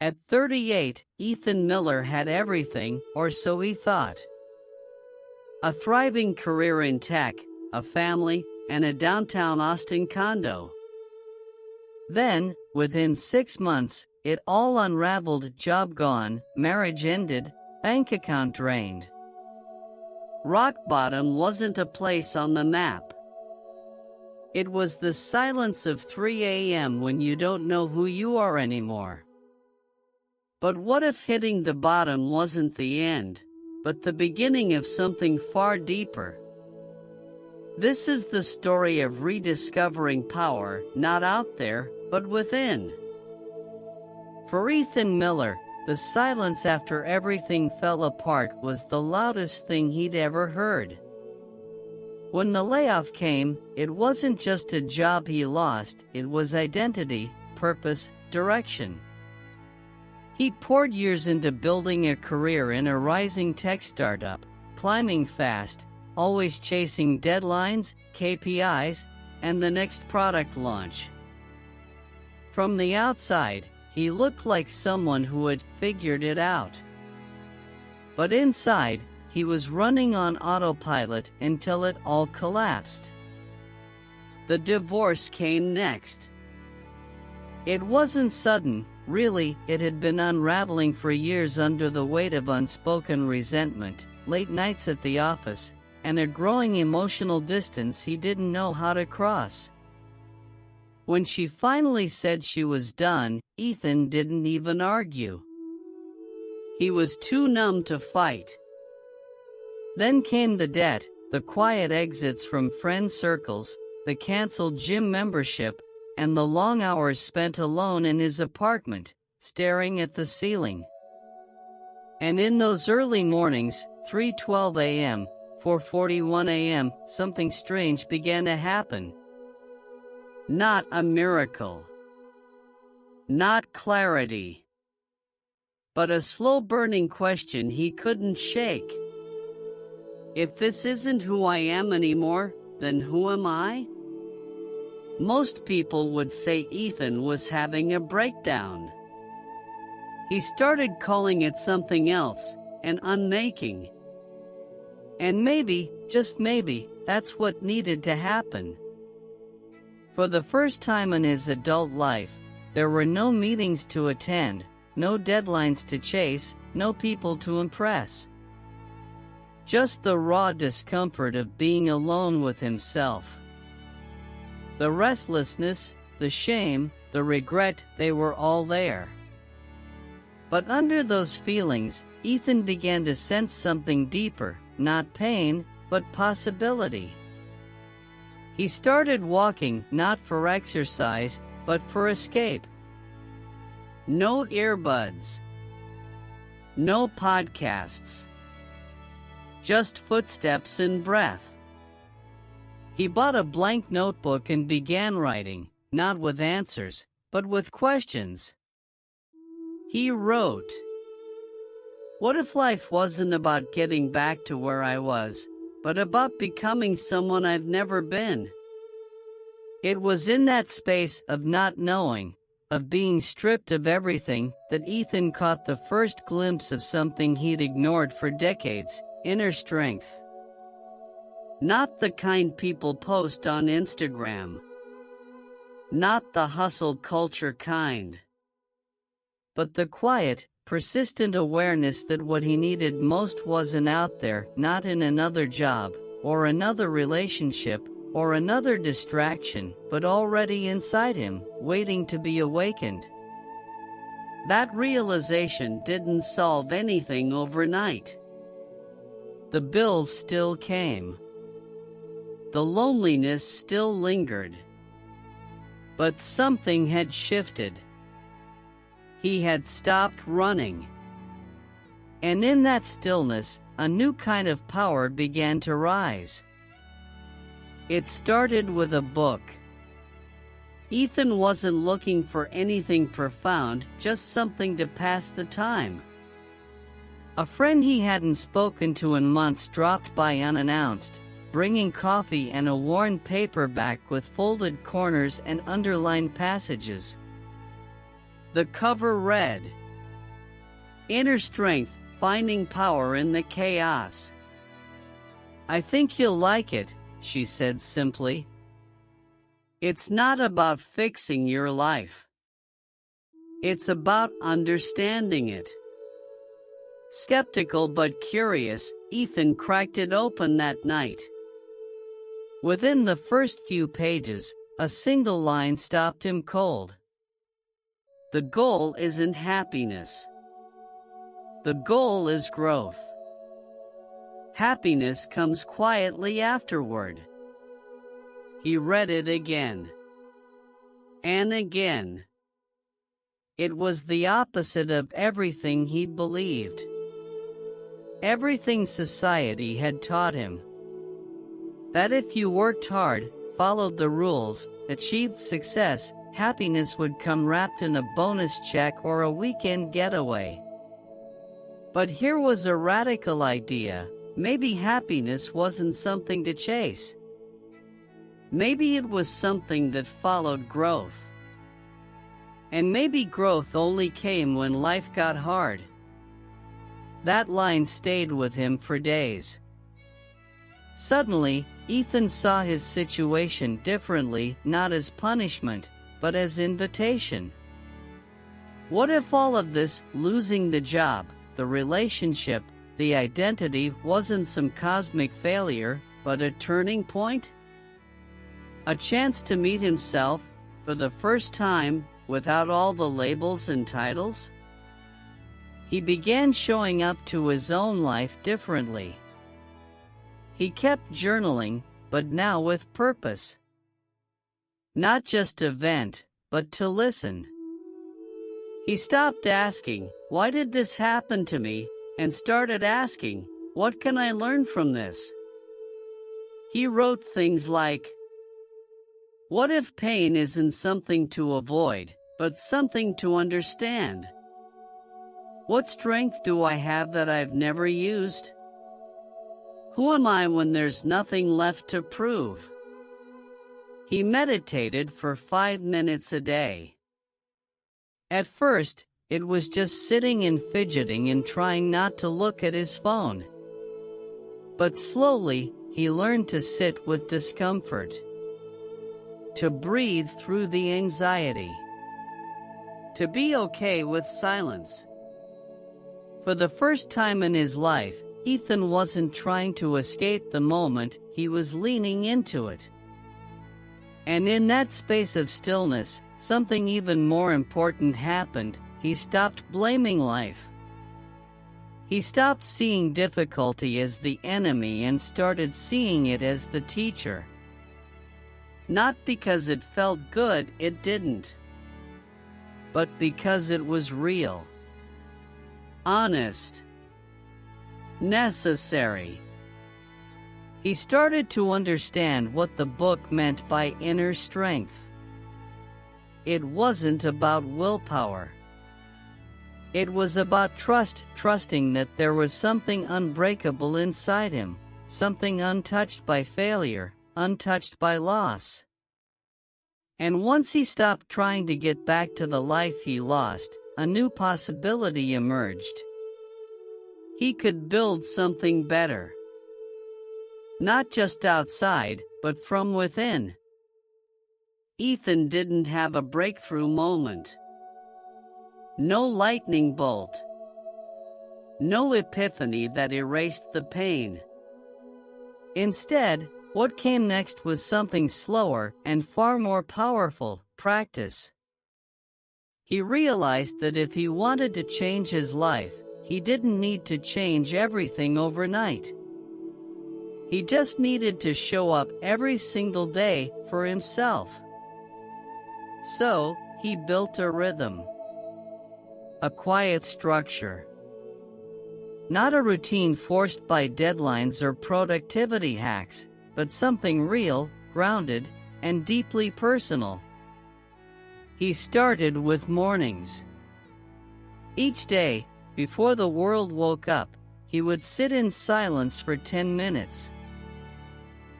At 38, Ethan Miller had everything, or so he thought. A thriving career in tech, a family, and a downtown Austin condo. Then, within 6 months, it all unraveled: job gone, marriage ended, bank account drained. Rock bottom wasn't a place on the map. It was the silence of 3 a.m. when you don't know who you are anymore. But what if hitting the bottom wasn't the end, but the beginning of something far deeper? This is the story of rediscovering power, not out there, but within. For Ethan Miller, the silence after everything fell apart was the loudest thing he'd ever heard. When the layoff came, it wasn't just a job he lost, it was identity, purpose, direction. He'd poured years into building a career in a rising tech startup, climbing fast, always chasing deadlines, KPIs, and the next product launch. From the outside, he looked like someone who had figured it out. But inside, he was running on autopilot until it all collapsed. The divorce came next. It wasn't sudden, really. It had been unraveling for years under the weight of unspoken resentment, late nights at the office, and a growing emotional distance he didn't know how to cross. When she finally said she was done, Ethan didn't even argue. He was too numb to fight. Then came the debt, the quiet exits from friend circles, the canceled gym membership, and the long hours spent alone in his apartment, staring at the ceiling. And in those early mornings, 3:12 a.m., 4:41 a.m., something strange began to happen. Not a miracle. Not clarity. But a slow-burning question he couldn't shake. If this isn't who I am anymore, then who am I? Most people would say Ethan was having a breakdown. He started calling it something else, an unmaking. And maybe, just maybe, that's what needed to happen. For the first time in his adult life, there were no meetings to attend, no deadlines to chase, no people to impress. Just the raw discomfort of being alone with himself. The restlessness, the shame, the regret, they were all there. But under those feelings, Ethan began to sense something deeper, not pain, but possibility. He started walking, not for exercise, but for escape. No earbuds. No podcasts. Just footsteps and breath. He bought a blank notebook and began writing, not with answers, but with questions. He wrote, "What if life wasn't about getting back to where I was, but about becoming someone I've never been?" It was in that space of not knowing, of being stripped of everything, that Ethan caught the first glimpse of something he'd ignored for decades: inner strength. Not the kind people post on Instagram. Not the hustle culture kind. But the quiet, persistent awareness that what he needed most wasn't out there, not in another job, or another relationship, or another distraction, but already inside him, waiting to be awakened. That realization didn't solve anything overnight. The bills still came. The loneliness still lingered. But something had shifted. He had stopped running. And in that stillness, a new kind of power began to rise. It started with a book. Ethan wasn't looking for anything profound, just something to pass the time. A friend he hadn't spoken to in months dropped by unannounced, bringing coffee and a worn paperback with folded corners and underlined passages. The cover read, Inner strength, finding power in the chaos. "I think you'll like it," she said simply. "It's not about fixing your life. It's about understanding it." Skeptical but curious, Ethan cracked it open that night. Within the first few pages, a single line stopped him cold. The goal isn't happiness. The goal is growth. Happiness comes quietly afterward. He read it again. And again. It was the opposite of everything he believed. Everything society had taught him. That if you worked hard, followed the rules, achieved success, happiness would come wrapped in a bonus check or a weekend getaway. But here was a radical idea. Maybe happiness wasn't something to chase. Maybe it was something that followed growth. And maybe growth only came when life got hard. That line stayed with him for days. Suddenly, Ethan saw his situation differently, not as punishment, but as invitation. What if all of this, losing the job, the relationship, the identity, wasn't some cosmic failure, but a turning point? A chance to meet himself, for the first time, without all the labels and titles? He began showing up to his own life differently. He kept journaling, but now with purpose. Not just to vent, but to listen. He stopped asking, "Why did this happen to me?" and started asking, "What can I learn from this?" He wrote things like, "What if pain isn't something to avoid, but something to understand? What strength do I have that I've never used? Who am I when there's nothing left to prove?" He meditated for 5 minutes a day. At first, it was just sitting and fidgeting and trying not to look at his phone. But slowly, he learned to sit with discomfort, to breathe through the anxiety, to be okay with silence. For the first time in his life, Ethan wasn't trying to escape the moment, he was leaning into it. And in that space of stillness, something even more important happened. He stopped blaming life. He stopped seeing difficulty as the enemy and started seeing it as the teacher. Not because it felt good, it didn't. But because it was real. Honest. Necessary. He started to understand what the book meant by inner strength. It wasn't about willpower. It was about trusting that there was something unbreakable inside him, something untouched by failure, untouched by loss. And once he stopped trying to get back to the life he lost, a new possibility emerged. He could build something better. Not just outside, but from within. Ethan didn't have a breakthrough moment. No lightning bolt. No epiphany that erased the pain. Instead, what came next was something slower and far more powerful: practice. He realized that if he wanted to change his life, he didn't need to change everything overnight. He just needed to show up every single day for himself. So, he built a rhythm. A quiet structure. Not a routine forced by deadlines or productivity hacks, but something real, grounded, and deeply personal. He started with mornings. Each day, before the world woke up, he would sit in silence for 10 minutes.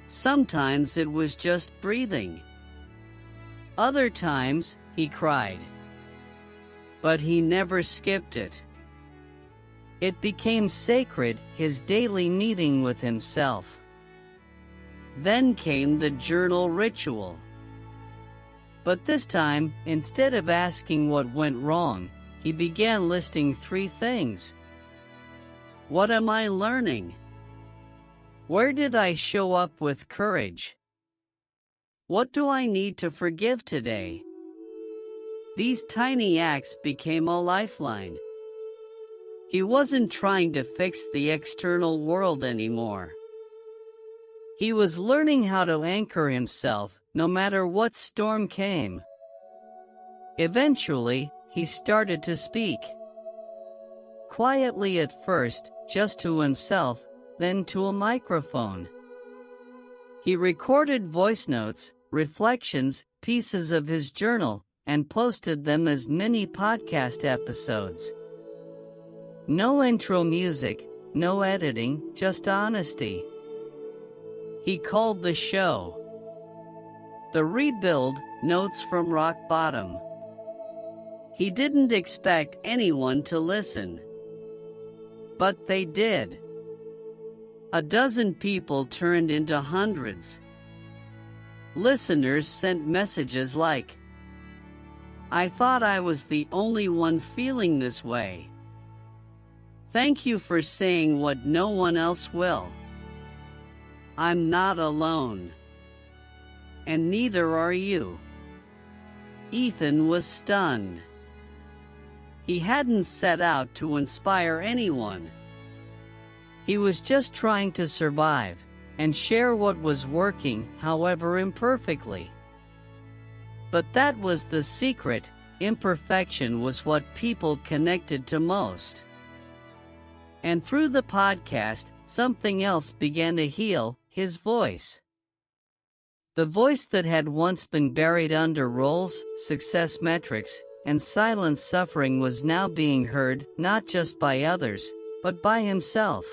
Sometimes it was just breathing. Other times, he cried. But he never skipped it. It became sacred, his daily meeting with himself. Then came the journal ritual. But this time, instead of asking what went wrong, he began listing 3 things. What am I learning? Where did I show up with courage? What do I need to forgive today? These tiny acts became a lifeline. He wasn't trying to fix the external world anymore. He was learning how to anchor himself, no matter what storm came. Eventually, he started to speak. Quietly at first, just to himself, then to a microphone. He recorded voice notes, reflections, pieces of his journal, and posted them as mini podcast episodes. No intro music, no editing, just honesty. He called the show The Rebuild, Notes from Rock Bottom. He didn't expect anyone to listen. But they did. A dozen people turned into hundreds. Listeners sent messages like, "I thought I was the only one feeling this way. Thank you for saying what no one else will. I'm not alone. And neither are you." Ethan was stunned. He hadn't set out to inspire anyone. He was just trying to survive and share what was working, however imperfectly. But that was the secret. Imperfection was what people connected to most. And through the podcast, something else began to heal, his voice. The voice that had once been buried under roles, success metrics, and silent suffering was now being heard, not just by others, but by himself.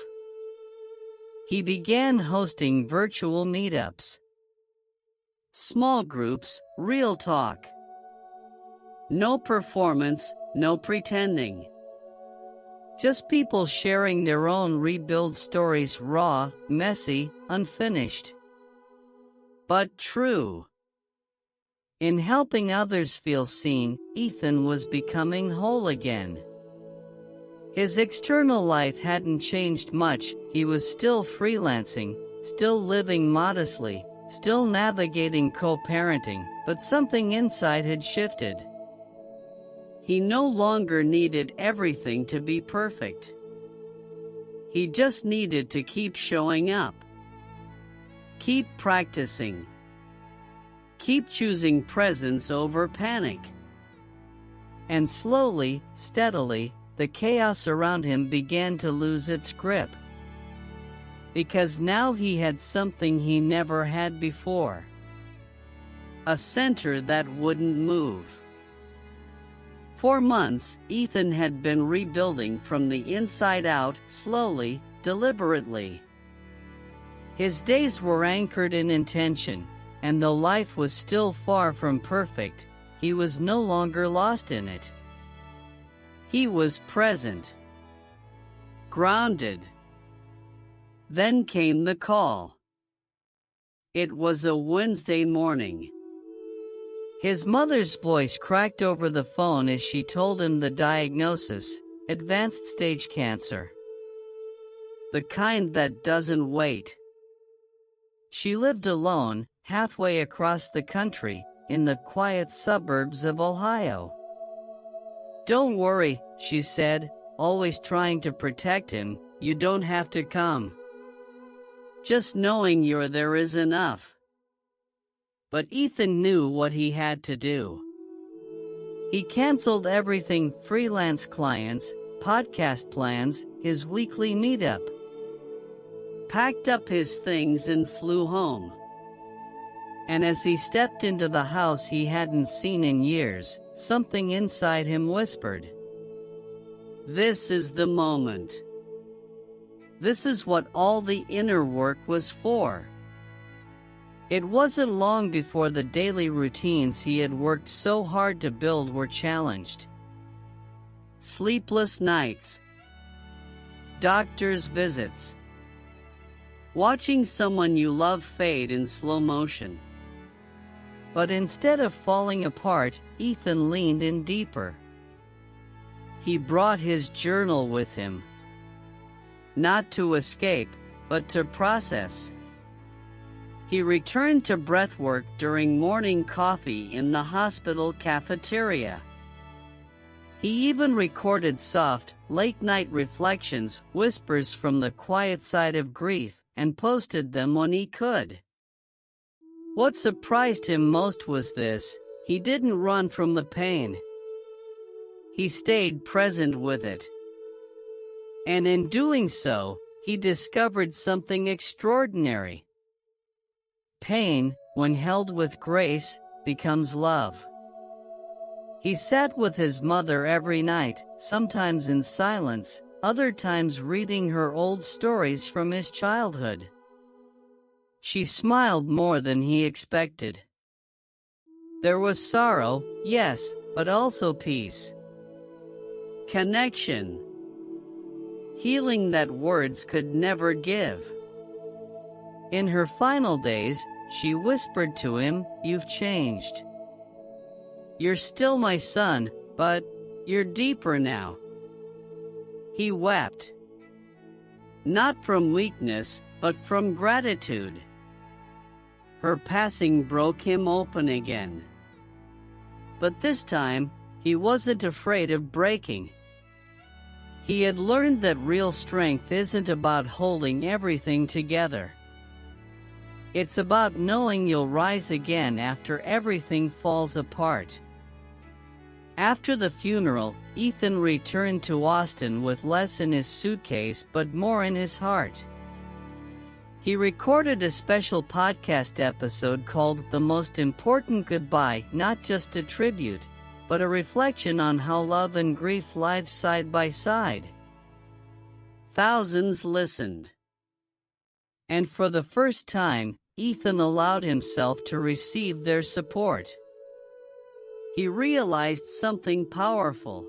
He began hosting virtual meetups. Small groups, real talk. No performance, no pretending. Just people sharing their own rebuild stories, raw, messy, unfinished. But true. In helping others feel seen, Ethan was becoming whole again. His external life hadn't changed much. He was still freelancing, still living modestly, still navigating co-parenting, but something inside had shifted. He no longer needed everything to be perfect. He just needed to keep showing up. Keep practicing. Keep choosing presence over panic. And slowly, steadily, the chaos around him began to lose its grip. Because now he had something he never had before. A center that wouldn't move. For months, Ethan had been rebuilding from the inside out, slowly, deliberately. His days were anchored in intention, and though life was still far from perfect, he was no longer lost in it. He was present. Grounded. Then came the call. It was a Wednesday morning. His mother's voice cracked over the phone as she told him the diagnosis: advanced stage cancer. The kind that doesn't wait. She lived alone, halfway across the country, in the quiet suburbs of Ohio. "Don't worry," she said, always trying to protect him, "you don't have to come. Just knowing you're there is enough." But Ethan knew what he had to do. He canceled everything: freelance clients, podcast plans, his weekly meetup. Packed up his things and flew home. And as he stepped into the house he hadn't seen in years, something inside him whispered, "This is the moment. This is what all the inner work was for." It wasn't long before the daily routines he had worked so hard to build were challenged. Sleepless nights. doctor's visits. Watching someone you love fade in slow motion. But instead of falling apart, Ethan leaned in deeper. He brought his journal with him. Not to escape, but to process. He returned to breathwork during morning coffee in the hospital cafeteria. He even recorded soft, late-night reflections, whispers from the quiet side of grief, and posted them when he could. What surprised him most was this: he didn't run from the pain. He stayed present with it. And in doing so, he discovered something extraordinary. Pain, when held with grace, becomes love. He sat with his mother every night, sometimes in silence, other times reading her old stories from his childhood. She smiled more than he expected. There was sorrow, yes, but also peace. Connection. Healing that words could never give. In her final days, she whispered to him, "You've changed. You're still my son, but you're deeper now." He wept. Not from weakness, but from gratitude. Her passing broke him open again. But this time, he wasn't afraid of breaking. He had learned that real strength isn't about holding everything together. It's about knowing you'll rise again after everything falls apart. After the funeral, Ethan returned to Austin with less in his suitcase but more in his heart. He recorded a special podcast episode called "The Most Important Goodbye," not just a tribute, but a reflection on how love and grief live side by side. Thousands listened. And for the first time, Ethan allowed himself to receive their support. He realized something powerful.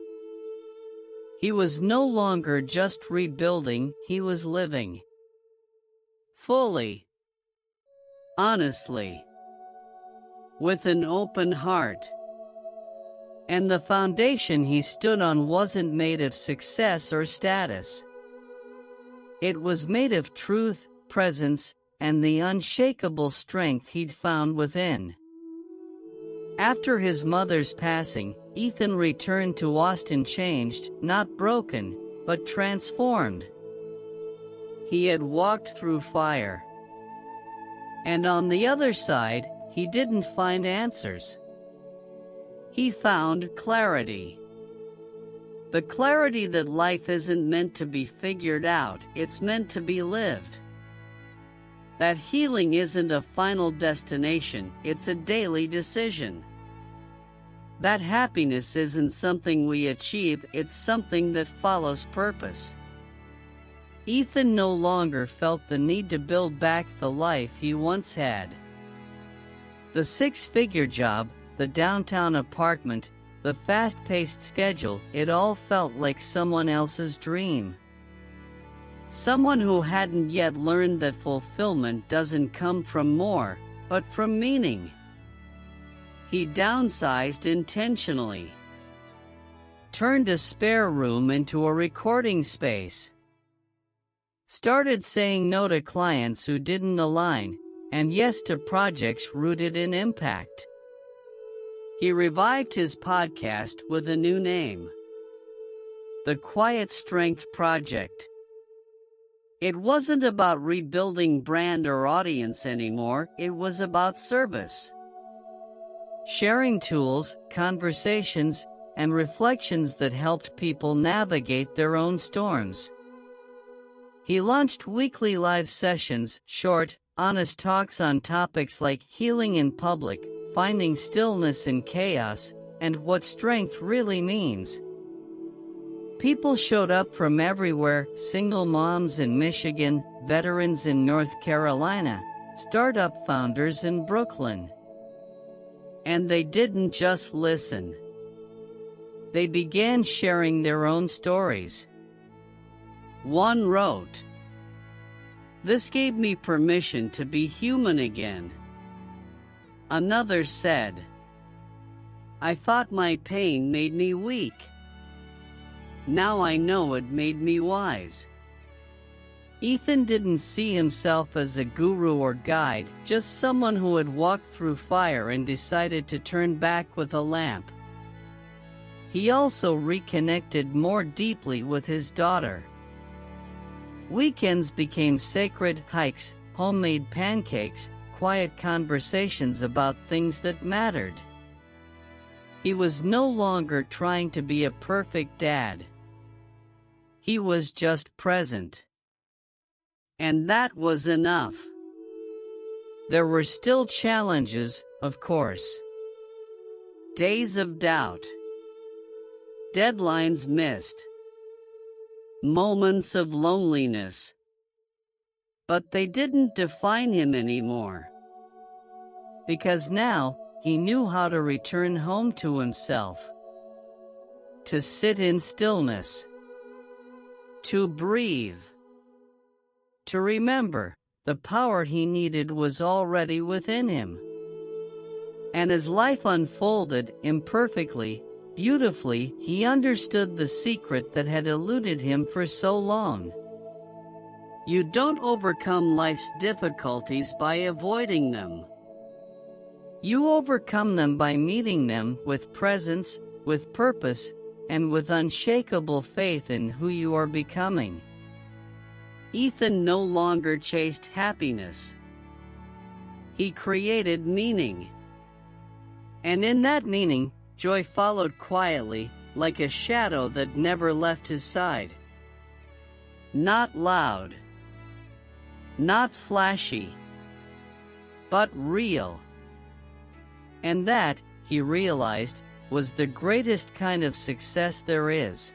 He was no longer just rebuilding, he was living. Fully. Honestly. With an open heart. And the foundation he stood on wasn't made of success or status. It was made of truth, presence, and the unshakable strength he'd found within. After his mother's passing, Ethan returned to Austin changed, not broken, but transformed. He had walked through fire. And on the other side, he didn't find answers. He found clarity. The clarity that life isn't meant to be figured out, it's meant to be lived. That healing isn't a final destination, it's a daily decision. That happiness isn't something we achieve, it's something that follows purpose. Ethan no longer felt the need to build back the life he once had. The six-figure job, the downtown apartment, the fast-paced schedule, it all felt like someone else's dream. Someone who hadn't yet learned that fulfillment doesn't come from more, but from meaning. He downsized intentionally. Turned a spare room into a recording space. Started saying no to clients who didn't align, and yes to projects rooted in impact. He revived his podcast with a new name. The Quiet Strength Project. It wasn't about rebuilding brand or audience anymore, it was about service. Sharing tools, conversations, and reflections that helped people navigate their own storms. He launched weekly live sessions, short, honest talks on topics like healing in public, finding stillness in chaos, and what strength really means. People showed up from everywhere: single moms in Michigan, veterans in North Carolina, startup founders in Brooklyn. And they didn't just listen. They began sharing their own stories. One wrote, "This gave me permission to be human again." Another said, "I thought my pain made me weak. Now I know it made me wise." Ethan didn't see himself as a guru or guide, just someone who had walked through fire and decided to turn back with a lamp. He also reconnected more deeply with his daughter. Weekends became sacred hikes, homemade pancakes, quiet conversations about things that mattered. He was no longer trying to be a perfect dad. He was just present. And that was enough. There were still challenges, of course. Days of doubt. Deadlines missed. Moments of loneliness. But they didn't define him anymore. Because now, he knew how to return home to himself. To sit in stillness. To breathe. To remember, the power he needed was already within him. And as life unfolded imperfectly, beautifully, he understood the secret that had eluded him for so long. You don't overcome life's difficulties by avoiding them. You overcome them by meeting them with presence, with purpose, and with unshakable faith in who you are becoming. Ethan no longer chased happiness. He created meaning. And in that meaning, joy followed quietly, like a shadow that never left his side. Not loud. Not flashy. But real. And that, he realized, was the greatest kind of success there is.